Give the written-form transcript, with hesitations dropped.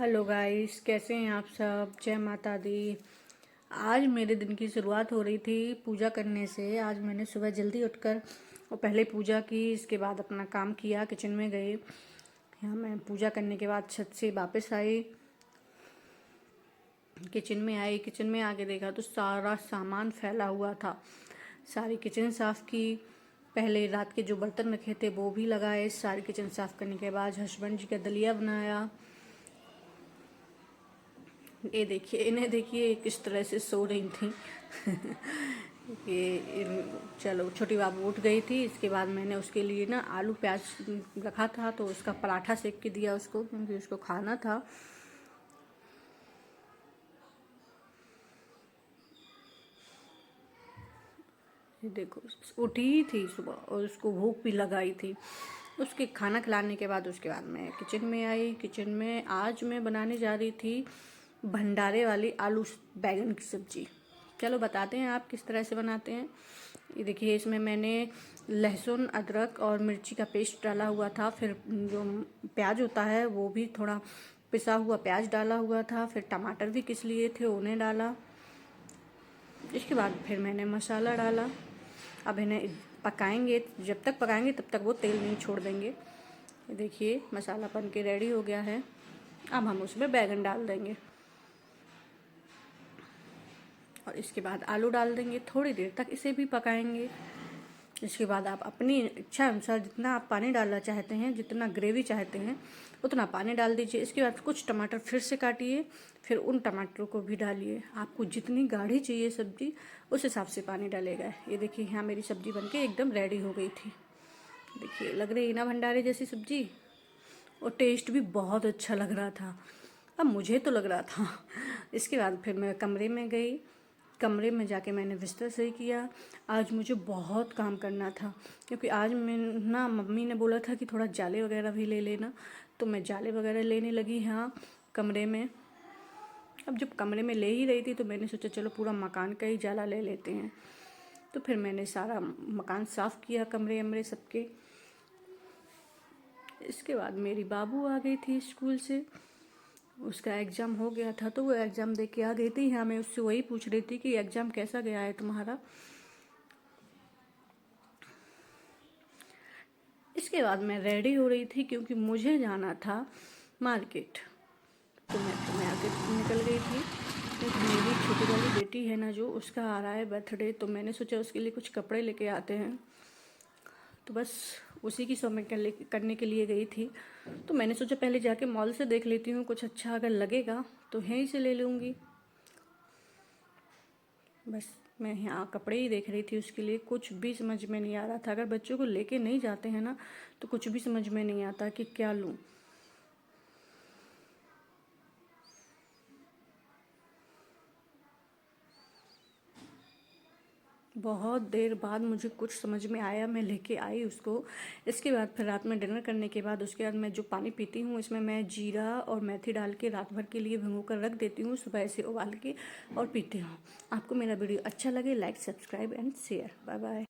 Hello guys, कैसे हैं आप सब। जय माता दी। आज मेरे दिन की शुरुआत हो रही थी पूजा करने से। आज मैंने सुबह जल्दी उठकर और पहले पूजा की, इसके बाद अपना काम किया, किचन में गई। यहाँ मैं पूजा करने के बाद छत से वापस आई, किचन में आके देखा तो सारा सामान फैला हुआ था। सारी किचन साफ़ की, पहले रात के जो बर्तन रखे थे वो भी लगाए। सारी किचन साफ़ करने के बाद हस्बैंड जी का दलिया बनाया। ये देखिए, इन्हें देखिए किस तरह से सो रही थी। चलो, छोटी बाबू उठ गई थी। इसके बाद मैंने उसके लिए ना आलू प्याज रखा था, तो उसका पराठा सेक के दिया उसको, क्योंकि उसको खाना था। ये देखो, उठी ही थी सुबह और उसको भूख भी लगाई थी। उसके खाना खिलाने के बाद उसके बाद मैं किचन में आई। किचन में आज मैं बनाने जा रही थी भंडारे वाली आलू बैगन की सब्जी। चलो बताते हैं आप किस तरह से बनाते हैं। ये देखिए, इसमें मैंने लहसुन, अदरक और मिर्ची का पेस्ट डाला हुआ था। फिर जो प्याज होता है वो भी थोड़ा पिसा हुआ प्याज डाला हुआ था। फिर टमाटर भी किस लिए थे उन्हें डाला। इसके बाद फिर मैंने मसाला डाला। अब इन्हें पकाएंगे, जब तक पकाएंगे तब तक वो तेल नहीं छोड़ देंगे। ये देखिए, मसाला बन के रेडी हो गया है। अब हम उसमें बैगन डाल देंगे और इसके बाद आलू डाल देंगे। थोड़ी देर तक इसे भी पकाएंगे। इसके बाद आप अपनी इच्छा अनुसार जितना आप पानी डालना चाहते हैं, जितना ग्रेवी चाहते हैं उतना पानी डाल दीजिए। इसके बाद कुछ टमाटर फिर से काटिए, फिर उन टमाटरों को भी डालिए। आपको जितनी गाढ़ी चाहिए सब्जी, उस हिसाब से पानी डालेगा। ये देखिए, यहाँ मेरी सब्जी बनके एकदम रेडी हो गई थी। देखिए, लग रही है ना भंडारे जैसी सब्जी, और टेस्ट भी बहुत अच्छा लग रहा था। अब मुझे तो लग रहा था। इसके बाद फिर मैं कमरे में गई। कमरे में जाके मैंने बिस्तर सही किया। आज मुझे बहुत काम करना था, क्योंकि आज मैं ना, मम्मी ने बोला था कि थोड़ा जाले वगैरह भी ले लेना, तो मैं जाले वगैरह लेने लगी यहाँ कमरे में। अब जब कमरे में ले ही रही थी तो मैंने सोचा चलो पूरा मकान का ही जाला ले लेते हैं। तो फिर मैंने सारा मकान साफ़ किया, कमरे वमरे सबके। इसके बाद मेरी बाबू आ गई थी स्कूल से। उसका एग्ज़ाम हो गया था तो वो एग्ज़ाम दे के आ गई थी। हाँ, मैं उससे वही पूछ रही थी कि एग्ज़ाम कैसा गया है तुम्हारा। इसके बाद मैं रेडी हो रही थी, क्योंकि मुझे जाना था मार्केट। तो मैं मार्केट निकल गई थी, क्योंकि मेरी छोटी वाली बेटी है ना, जो उसका आ रहा है बर्थडे, तो मैंने सोचा उसके लिए कुछ कपड़े लेके आते हैं। तो बस उसी की शॉपिंग करने के लिए गई थी। तो मैंने सोचा पहले जाके मॉल से देख लेती हूँ, कुछ अच्छा अगर लगेगा तो यहीं से ले लूँगी। बस मैं यहाँ कपड़े ही देख रही थी उसके लिए। कुछ भी समझ में नहीं आ रहा था। अगर बच्चों को लेके नहीं जाते हैं ना, तो कुछ भी समझ में नहीं आता कि क्या लूँ। बहुत देर बाद मुझे कुछ समझ में आया, मैं लेके आई उसको। इसके बाद फिर रात में डिनर करने के बाद उसके बाद मैं जो पानी पीती हूँ, इसमें मैं जीरा और मेथी डाल के रात भर के लिए भिगो कर रख देती हूँ, सुबह से उबाल के और पीती हूँ। आपको मेरा वीडियो अच्छा लगे, like, subscribe and share. Bye bye.